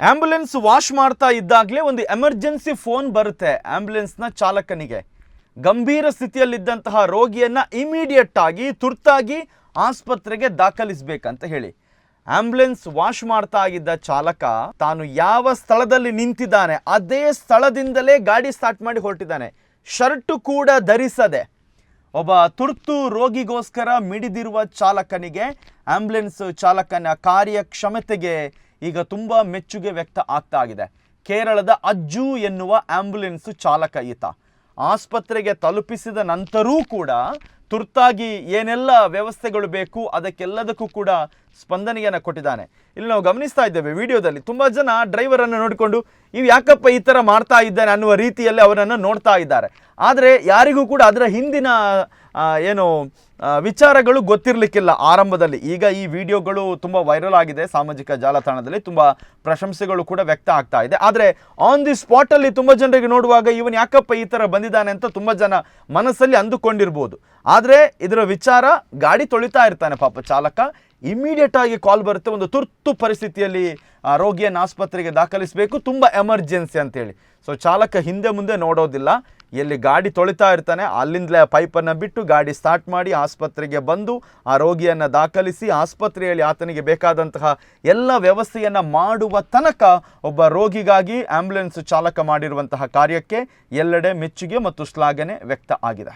Ambulance wash ಮಾಡ್ತಾ ಇದ್ದಾಗಲೇ ಒಂದು ಎಮರ್ಜೆನ್ಸಿ ಫೋನ್ ಬರುತ್ತೆ ಆಂಬ್ಯುಲೆನ್ಸ್ನ ಚಾಲಕನಿಗೆ. ಗಂಭೀರ ಸ್ಥಿತಿಯಲ್ಲಿದ್ದಂತಹ ರೋಗಿಯನ್ನ ಇಮಿಡಿಯೇಟ್ ಆಗಿ ತುರ್ತಾಗಿ ಆಸ್ಪತ್ರೆಗೆ ದಾಖಲಿಸಬೇಕಂತ ಹೇಳಿ ಆಂಬ್ಯುಲೆನ್ಸ್ ವಾಶ್ ಮಾಡ್ತಾ ಇದ್ದ ಚಾಲಕ ತಾನು ಯಾವ ಸ್ಥಳದಲ್ಲಿ ನಿಂತಿದ್ದಾನೆ ಅದೇ ಸ್ಥಳದಿಂದಲೇ ಗಾಡಿ ಸ್ಟಾರ್ಟ್ ಮಾಡಿ ಹೊರಟಿದ್ದಾನೆ. ಶರ್ಟ್ ಕೂಡ ಧರಿಸದೆ ಒಬ್ಬ ತುರ್ತು ರೋಗಿಗೋಸ್ಕರ ಮಿಡಿದಿರುವ ಚಾಲಕನಿಗೆ, ಆಂಬ್ಯುಲೆನ್ಸ್ ಚಾಲಕನ ಕಾರ್ಯಕ್ಷಮತೆಗೆ ಈಗ ತುಂಬ ಮೆಚ್ಚುಗೆ ವ್ಯಕ್ತ ಆಗ್ತಾ ಇದೆ. ಕೇರಳದ ಅಜ್ಜು ಎನ್ನುವ ಆಂಬ್ಯುಲೆನ್ಸ್ ಚಾಲಕ ಈತ ಆಸ್ಪತ್ರೆಗೆ ತಲುಪಿಸಿದ ನಂತರೂ ಕೂಡ ತುರ್ತಾಗಿ ಏನೆಲ್ಲ ವ್ಯವಸ್ಥೆಗಳು ಬೇಕು ಅದಕ್ಕೆಲ್ಲದಕ್ಕೂ ಕೂಡ ಸ್ಪಂದನೆಯನ್ನು ಕೊಟ್ಟಿದ್ದಾನೆ. ಇಲ್ಲಿ ನಾವು ಗಮನಿಸ್ತಾ ಇದ್ದೇವೆ ವಿಡಿಯೋದಲ್ಲಿ ತುಂಬ ಜನ ಡ್ರೈವರನ್ನು ನೋಡಿಕೊಂಡು ಇವು ಯಾಕಪ್ಪ ಈ ಥರ ಮಾಡ್ತಾ ಇದ್ದಾನೆ ಅನ್ನುವ ರೀತಿಯಲ್ಲಿ ಅವರನ್ನು ನೋಡ್ತಾ ಇದ್ದಾರೆ. ಆದರೆ ಯಾರಿಗೂ ಕೂಡ ಅದರ ಹಿಂದಿನ ವಿಚಾರಗಳು ಗೊತ್ತಿರಲಿಕ್ಕಿಲ್ಲ ಆರಂಭದಲ್ಲಿ. ಈಗ ಈ ವಿಡಿಯೋಗಳು ತುಂಬ ವೈರಲ್ ಆಗಿದೆ ಸಾಮಾಜಿಕ ಜಾಲತಾಣದಲ್ಲಿ, ತುಂಬ ಪ್ರಶಂಸೆಗಳು ಕೂಡ ವ್ಯಕ್ತ ಆಗ್ತಾ ಇದೆ. ಆದರೆ ಆನ್ ದಿ ಸ್ಪಾಟಲ್ಲಿ ತುಂಬ ಜನರಿಗೆ ನೋಡುವಾಗ ಇವನು ಯಾಕಪ್ಪ ಈ ಥರ ಬಂದಿದ್ದಾನೆ ಅಂತ ತುಂಬ ಜನ ಮನಸ್ಸಲ್ಲಿ ಅಂದುಕೊಂಡಿರ್ಬೋದು. ಆದರೆ ಇದರ ವಿಚಾರ, ಗಾಡಿ ತೊಳಿತಾ ಇರ್ತಾನೆ ಪಾಪ ಚಾಲಕ, ಇಮಿಡಿಯೇಟ್ ಆಗಿ ಕಾಲ್ ಬರುತ್ತೆ, ಒಂದು ತುರ್ತು ಪರಿಸ್ಥಿತಿಯಲ್ಲಿ ರೋಗಿಯನ್ನು ಆಸ್ಪತ್ರೆಗೆ ದಾಖಲಿಸಬೇಕು, ತುಂಬ ಎಮರ್ಜೆನ್ಸಿ ಅಂತೇಳಿ. ಸೊ ಚಾಲಕ ಹಿಂದೆ ಮುಂದೆ ನೋಡೋದಿಲ್ಲ, ಎಲ್ಲಿ ಗಾಡಿ ತೊಳಿತಾ ಇರ್ತಾನೆ ಅಲ್ಲಿಂದಲೇ ಪೈಪನ್ನು ಬಿಟ್ಟು ಗಾಡಿ ಸ್ಟಾರ್ಟ್ ಮಾಡಿ ಆಸ್ಪತ್ರೆಗೆ ಬಂದು ಆ ರೋಗಿಯನ್ನು ದಾಖಲಿಸಿ ಆಸ್ಪತ್ರೆಯಲ್ಲಿ ಆತನಿಗೆ ಬೇಕಾದಂತಹ ಎಲ್ಲ ವ್ಯವಸ್ಥೆಯನ್ನು ಮಾಡುವ ತನಕ ಒಬ್ಬ ರೋಗಿಗಾಗಿ ಆಂಬ್ಯುಲೆನ್ಸ್ ಚಾಲಕ ಮಾಡಿರುವಂತಹ ಕಾರ್ಯಕ್ಕೆ ಎಲ್ಲೆಡೆ ಮೆಚ್ಚುಗೆ ಮತ್ತು ಶ್ಲಾಘನೆ ವ್ಯಕ್ತ ಆಗಿದೆ.